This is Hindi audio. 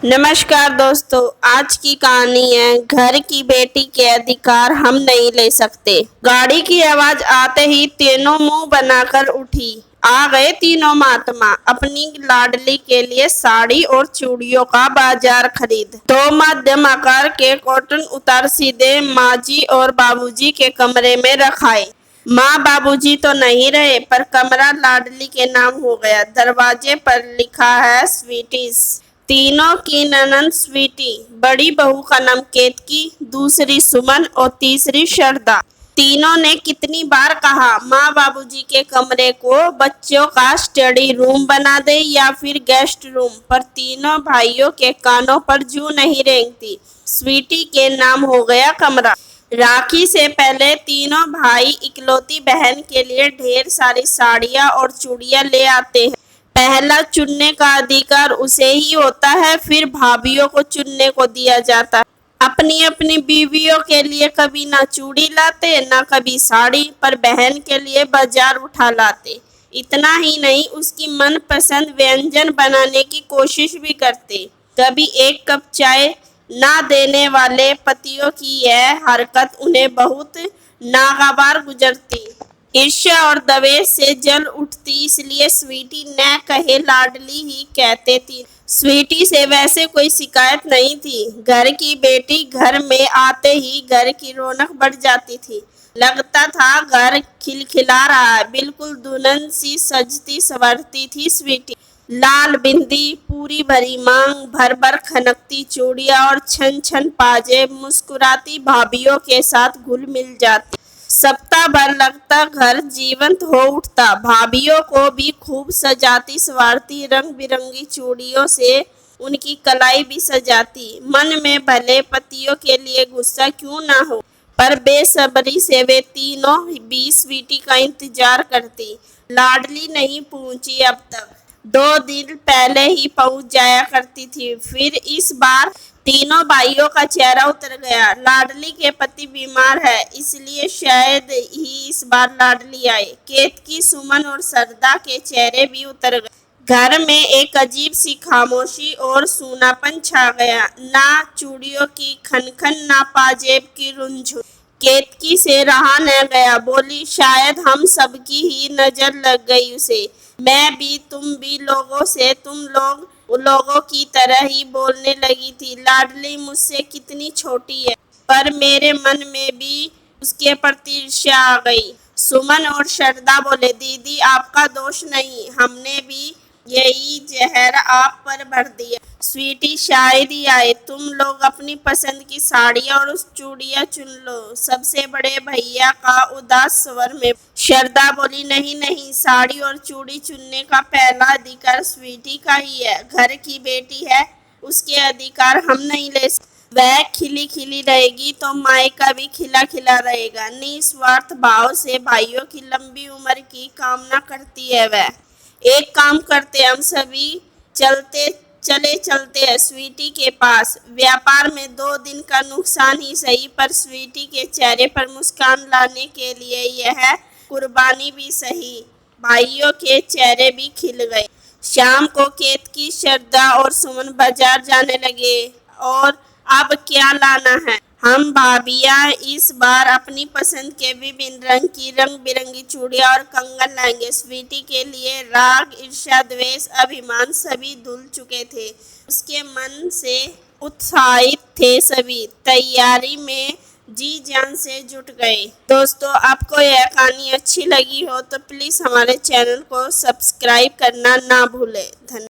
नमस्कार दोस्तों, आज की कहानी है घर की बेटी के अधिकार हम नहीं ले सकते। गाड़ी की आवाज आते ही तीनों मुंह बनाकर उठी। आ गए तीनों महात्मा अपनी लाडली के लिए साड़ी और चूड़ियों का बाजार खरीद। दो मध्यम आकार के कॉटन उतार सीधे माँ जी और बाबूजी के कमरे में रखाए। माँ बाबूजी तो नहीं रहे, पर कमरा लाडली के नाम हो गया। दरवाजे पर लिखा है स्वीटीज। तीनों की ननंद स्वीटी, बड़ी बहू का नाम केतकी, दूसरी सुमन और तीसरी शारदा। तीनों ने कितनी बार कहा माँ बाबूजी के कमरे को बच्चों का स्टडी रूम बना दे या फिर गेस्ट रूम, पर तीनों भाइयों के कानों पर जू नहीं रेंगती। स्वीटी के नाम हो गया कमरा। राखी से पहले तीनों भाई इकलौती बहन के लिए ढेर सारी साड़ियाँ और चूड़ियाँ ले आते हैं। पहला चुनने का अधिकार उसे ही होता है, फिर भाभीियों को चुनने को दिया जाता है। अपनी अपनी बीवियों के लिए कभी ना चूड़ी लाते ना कभी साड़ी, पर बहन के लिए बाजार उठा लाते। इतना ही नहीं, उसकी मनपसंद व्यंजन बनाने की कोशिश भी करते। कभी एक कप चाय ना देने वाले पतियों की यह हरकत उन्हें बहुत नागवार गुजरती। ईर्ष्या और दवेश से जल उठती, इसलिए स्वीटी न कहे लाडली ही कहते थी। स्वीटी से वैसे कोई शिकायत नहीं थी। घर की बेटी घर में आते ही घर की रौनक बढ़ जाती थी। लगता था घर खिलखिला रहा है। बिल्कुल दुल्हन सी सजती संवरती थी स्वीटी। लाल बिंदी, पूरी भरी मांग, भर भर खनकती चूड़ियां और छन छन पाजेब, मुस्कुराती भाभीियों के साथ घुल मिल जाती। सप्ताह भर लगता घर जीवंत हो उठता। भाभीियों को भी खूब सजाती संवारती, रंग बिरंगी चूड़ियों से उनकी कलाई भी सजाती। मन में भले पतियों के लिए गुस्सा क्यों ना हो, पर बेसब्री से वे तीनों भी स्वीटी का इंतजार करती। लाडली नहीं पहुंची अब तक। 2 दिन पहले ही पहुंच जाया करती थी। फिर इस बार तीनों भाइयों का चेहरा उतर गया। लाडली के पति बीमार है, इसलिए शायद ही इस बार लाडली आए। केतकी, सुमन और सरदा के चेहरे भी उतर गए। घर में एक अजीब सी खामोशी और सूनापन छा गया। ना चूड़ियों की खनखन, ना पाजेब की रुंझुन। केतकी से रहा न गया, बोली शायद हम सबकी ही नजर लग गई उसे। मैं भी तुम भी लोगों से तुम लोगों की तरह ही बोलने लगी थी। लाडली मुझसे कितनी छोटी है, पर मेरे मन में भी उसके प्रति ईर्ष्या आ गई। सुमन और शारदा बोले, दीदी आपका दोष नहीं, हमने भी यही जहर आप पर भर दिया। स्वीटी शायद ही आए। तुम लोग अपनी पसंद की साड़ियाँ और चूड़ियाँ चुन लो। सबसे बड़े भैया का उदास स्वर में शारदा बोली, नहीं नहीं, साड़ी और चूड़ी चुनने का पहला अधिकार स्वीटी का ही है। घर की बेटी है, उसके अधिकार हम नहीं ले सकते। वह खिली खिली रहेगी तो मायका भी खिला खिला रहेगा। निस्वार्थ भाव से भाइयों की लंबी उम्र की कामना करती है वह। एक काम करते, हम सभी चलते हैं स्वीटी के पास। व्यापार में 2 दिन का नुकसान ही सही, पर स्वीटी के चेहरे पर मुस्कान लाने के लिए यह कुर्बानी भी सही। भाइयों के चेहरे भी खिल गए। शाम को केतकी, शारदा और सुमन बाजार जाने लगे। और अब क्या लाना है? हम भाभियाँ इस बार अपनी पसंद के विभिन्न रंग बिरंगी चूड़ियाँ और कंगन लाएंगे। स्वीटी के लिए राग, ईर्ष्या, द्वेष, अभिमान सभी धुल चुके थे। उसके मन से उत्साहित थे सभी। तैयारी में जी जान से जुट गए। दोस्तों, आपको यह कहानी अच्छी लगी हो तो प्लीज़ हमारे चैनल को सब्सक्राइब करना ना भूलें। धन्यवाद।